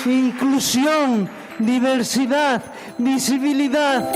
inclusión, diversidad, visibilidad.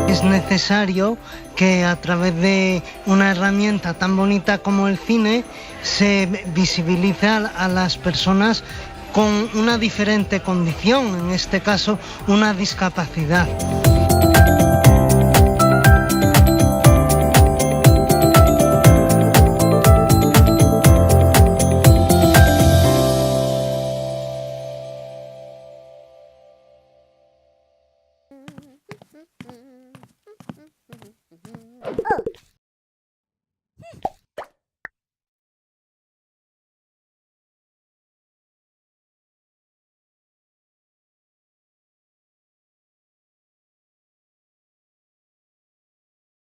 Es necesario que a través de una herramienta tan bonita como el cine se visibilice a las personas con una diferente condición, en este caso una discapacidad.